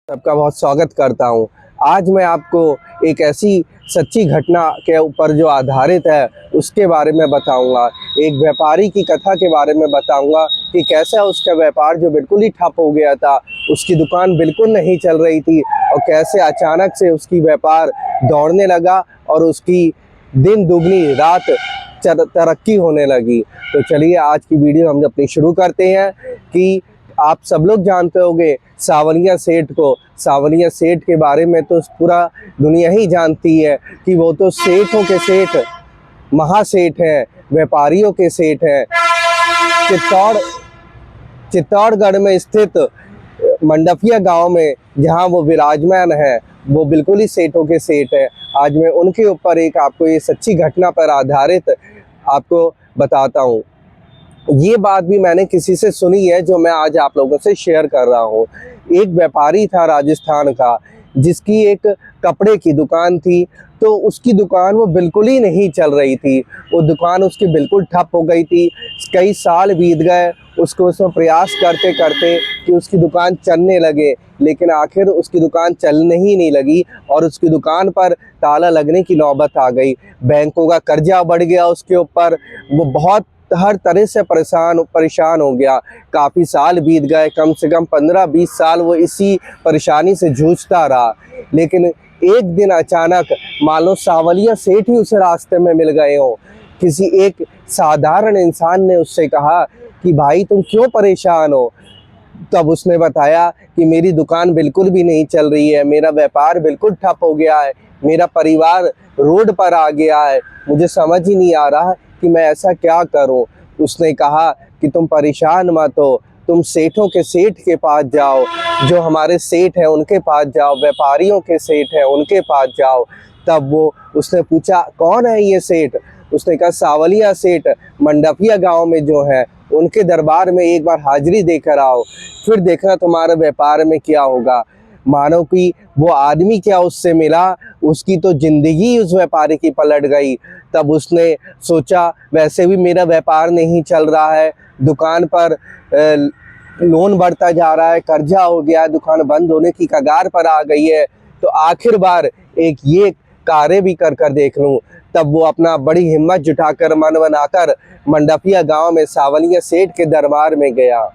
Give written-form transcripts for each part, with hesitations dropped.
सबका बहुत स्वागत करता हूं। आज मैं आपको एक ऐसी सच्ची घटना के ऊपर जो आधारित है उसके बारे में बताऊंगा। एक व्यापारी की कथा के बारे में बताऊंगा कि कैसा उसका व्यापार जो बिल्कुल ही ठप हो गया था, उसकी दुकान बिल्कुल नहीं चल रही थी और कैसे अचानक से उसकी व्यापार दौड़ने लगा और उसकी दिन दुगनी रात तरक्की होने लगी। तो चलिए आज की वीडियो हम अपनी शुरू करते हैं। कि आप सब लोग जानते होंगे सावलिया सेठ को। सावलिया सेठ के बारे में तो पूरा दुनिया ही जानती है कि वो तो सेठों के सेठ, महासेठ हैं, व्यापारियों के सेठ हैं। चित्तौड़गढ़ में स्थित मंडपिया गांव में जहां वो विराजमान है, वो बिल्कुल ही सेठों के सेठ है। आज मैं उनके ऊपर एक आपको ये सच्ची घटना पर आधारित आपको बताता हूँ। ये बात भी मैंने किसी से सुनी है जो मैं आज आप लोगों से शेयर कर रहा हूँ। एक व्यापारी था राजस्थान का, जिसकी एक कपड़े की दुकान थी। तो उसकी दुकान वो बिल्कुल ही नहीं चल रही थी, वो दुकान उसकी बिल्कुल ठप हो गई थी। कई साल बीत गए उसको उसमें प्रयास करते करते कि उसकी दुकान चलने लगे, लेकिन आखिर उसकी दुकान चलने ही नहीं लगी और उसकी दुकान पर ताला लगने की नौबत आ गई। बैंकों का कर्जा बढ़ गया उसके ऊपर, वो बहुत हर तरह से परेशान हो गया। काफ़ी साल बीत गए, कम से कम 15-20 साल वो इसी परेशानी से जूझता रहा। लेकिन एक दिन अचानक मानो सावलिया सेठ ही उसे रास्ते में मिल गए हों। किसी एक साधारण इंसान ने उससे कहा कि भाई तुम क्यों परेशान हो। तब उसने बताया कि मेरी दुकान बिल्कुल भी नहीं चल रही है, मेरा व्यापार बिल्कुल ठप हो गया है, मेरा परिवार रोड पर आ गया है, मुझे समझ ही नहीं आ रहा कि मैं ऐसा क्या करूं। उसने कहा कि तुम परेशान मत हो, तुम सेठों के सेठ के पास जाओ, जो हमारे सेठ हैं उनके पास जाओ, व्यापारियों के सेठ हैं उनके पास जाओ। तब उसने पूछा कौन है ये सेठ। उसने कहा सावलिया सेठ मंडपिया गांव में जो है, उनके दरबार में एक बार हाजिरी देकर आओ, फिर देखना तुम्हारे व्यापार में क्या होगा। मानो कि वो आदमी क्या उससे मिला, उसकी तो जिंदगी उस व्यापारी की पलट गई। तब उसने सोचा वैसे भी मेरा व्यापार नहीं चल रहा है, दुकान पर लोन बढ़ता जा रहा है, कर्जा हो गया, दुकान बंद होने की कगार पर आ गई है, तो आखिर बार एक ये कार्य भी कर देख लूं। तब वो अपना बड़ी हिम्मत जुटाकर मन बनाकर मंडपिया गांव में सावलिया सेठ के दरबार में गया।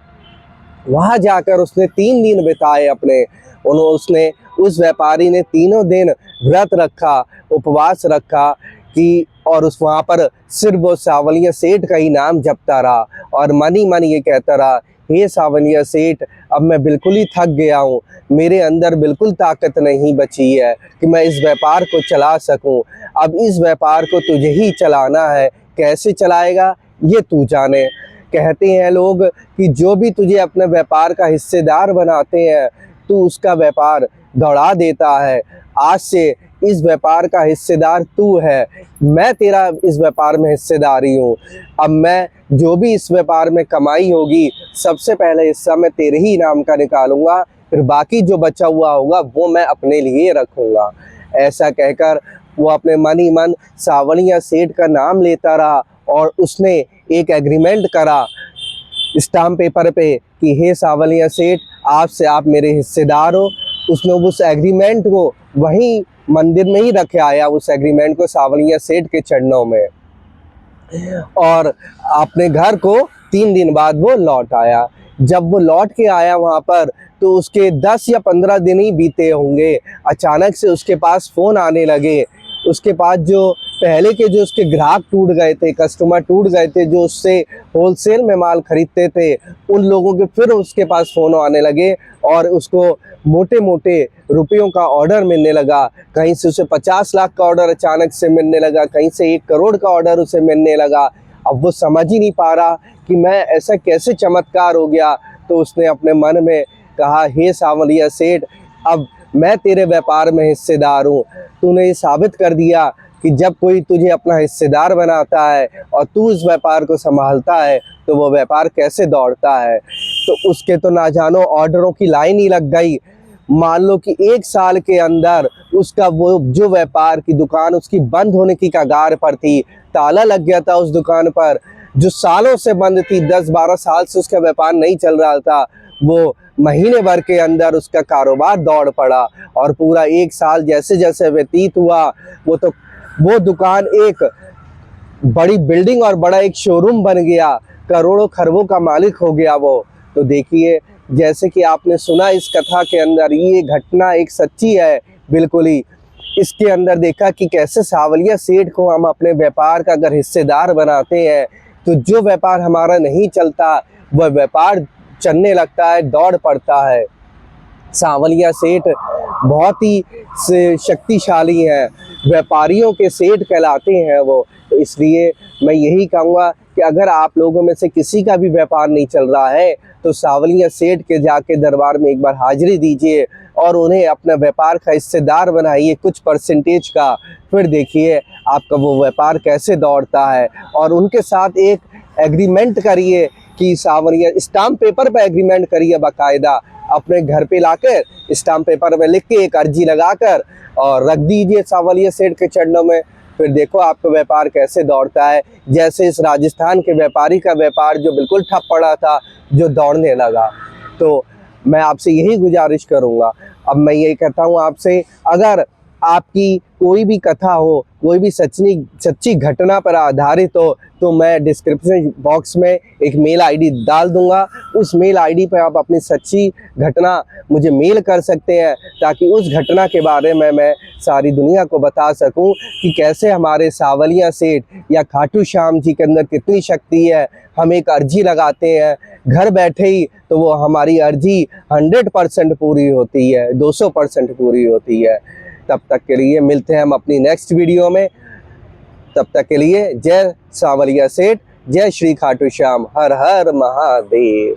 वहां जाकर उसने 3 दिन बिताए अपने। उसने उस व्यापारी ने तीनों दिन व्रत रखा, उपवास रखा कि और उस वहाँ पर सिर्फ वो सावलिया सेठ का ही नाम जपता रहा और मन ही मन ये कहता रहा, हे सावलिया सेठ, अब मैं बिल्कुल ही थक गया हूँ, मेरे अंदर बिल्कुल ताकत नहीं बची है कि मैं इस व्यापार को चला सकूं। अब इस व्यापार को तुझे ही चलाना है, कैसे चलाएगा ये तू जाने। कहते हैं लोग कि जो भी तुझे अपने व्यापार का हिस्सेदार बनाते हैं, तू उसका व्यापार दौड़ा देता है। आज से इस व्यापार का हिस्सेदार तू है, मैं तेरा इस व्यापार में हिस्सेदारी हूँ। अब मैं जो भी इस व्यापार में कमाई होगी, सबसे पहले हिस्सा मैं तेरे ही नाम का निकालूंगा, फिर बाकी जो बचा हुआ होगा वो मैं अपने लिए रखूंगा। ऐसा कहकर वो अपने मन ही मन सावलिया सेठ का नाम लेता रहा और उसने एक एग्रीमेंट करा स्टाम्प पेपर पे कि हे सावलिया सेठ, आपसे आप मेरे हिस्सेदार हो। उसने उस एग्रीमेंट को वहीं मंदिर में ही रखे आया, उस एग्रीमेंट को सावलिया सेठ के चरणों में, और अपने घर को 3 दिन बाद वो लौट आया। जब वो लौट के आया वहाँ पर, तो उसके 10 या 15 दिन ही बीते होंगे, अचानक से उसके पास फ़ोन आने लगे। उसके पास जो पहले के जो उसके ग्राहक टूट गए थे, कस्टमर टूट गए थे, जो उससे होलसेल में माल खरीदते थे, उन लोगों के फिर उसके पास फ़ोन आने लगे और उसको मोटे मोटे रुपयों का ऑर्डर मिलने लगा। कहीं से उसे 50 लाख का ऑर्डर अचानक से मिलने लगा, कहीं से 1 करोड़ का ऑर्डर उसे मिलने लगा। अब वो समझ ही नहीं पा रहा कि मैं ऐसा कैसे चमत्कार हो गया। तो उसने अपने मन में कहा, हे सावलिया सेठ, अब मैं तेरे व्यापार में हिस्सेदार हूँ। तूने ये साबित कर दिया कि जब कोई तुझे अपना हिस्सेदार बनाता है और तू इस व्यापार को संभालता है, तो वो व्यापार कैसे दौड़ता है। तो उसके तो ना जानो ऑर्डरों की लाइन ही लग गई। मान लो कि 1 साल के अंदर उसका वो जो व्यापार की दुकान उसकी बंद होने की कगार पर थी, ताला लग गया था उस दुकान पर। जो सालों से बंद थी, 10-12 साल से उसका व्यापार नहीं चल रहा था, वो महीने भर के अंदर उसका कारोबार दौड़ पड़ा और पूरा 1 साल जैसे जैसे व्यतीत हुआ, वो दुकान एक बड़ी बिल्डिंग और बड़ा एक शोरूम बन गया, करोड़ों खरबों का मालिक हो गया वो। तो देखिए, जैसे कि आपने सुना इस कथा के अंदर, ये घटना एक सच्ची है बिल्कुल ही। इसके अंदर देखा कि कैसे सावलिया सेठ को हम अपने व्यापार का अगर हिस्सेदार बनाते हैं तो जो व्यापार हमारा नहीं चलता वह व्यापार चलने लगता है, दौड़ पड़ता है। सावलिया सेठ बहुत ही शक्तिशाली हैं, व्यापारियों के सेठ कहलाते हैं वो। तो इसलिए मैं यही कहूँगा कि अगर आप लोगों में से किसी का भी व्यापार नहीं चल रहा है तो सावलिया सेठ के जाके दरबार में एक बार हाजिरी दीजिए और उन्हें अपना व्यापार का हिस्सेदार बनाइए कुछ परसेंटेज का। फिर देखिए आपका वो व्यापार कैसे दौड़ता है। और उनके साथ एक एग्रीमेंट करिए कि सावलिया, स्टाम्प पेपर पे एग्रीमेंट करिए बाकायदा, अपने घर पे लाकर स्टाम्प पेपर में लिख के एक अर्जी लगाकर और रख दीजिए सावलिया सेठ के चरणों में। फिर देखो आपका व्यापार कैसे दौड़ता है। जैसे इस राजस्थान के व्यापारी का व्यापार जो बिल्कुल ठप पड़ा था, जो दौड़ने लगा। तो मैं आपसे यही गुजारिश करूँगा। अब मैं ये कहता हूँ आपसे, अगर आपकी कोई भी कथा हो, कोई भी सच्ची घटना पर आधारित हो, तो मैं डिस्क्रिप्शन बॉक्स में एक मेल आईडी डाल दूंगा। उस मेल आईडी पर आप अपनी सच्ची घटना मुझे मेल कर सकते हैं, ताकि उस घटना के बारे में मैं सारी दुनिया को बता सकूं कि कैसे हमारे सावलिया सेठ या खाटू श्याम जी के अंदर कितनी शक्ति है। हम एक अर्जी लगाते हैं घर बैठे ही, तो वो हमारी अर्जी 100% पूरी होती है, 200% पूरी होती है। तब तक के लिए मिलते हैं हम अपनी नेक्स्ट वीडियो में। तब तक के लिए जय सावलिया सेठ, जय श्री खाटू श्याम, हर हर महादेव।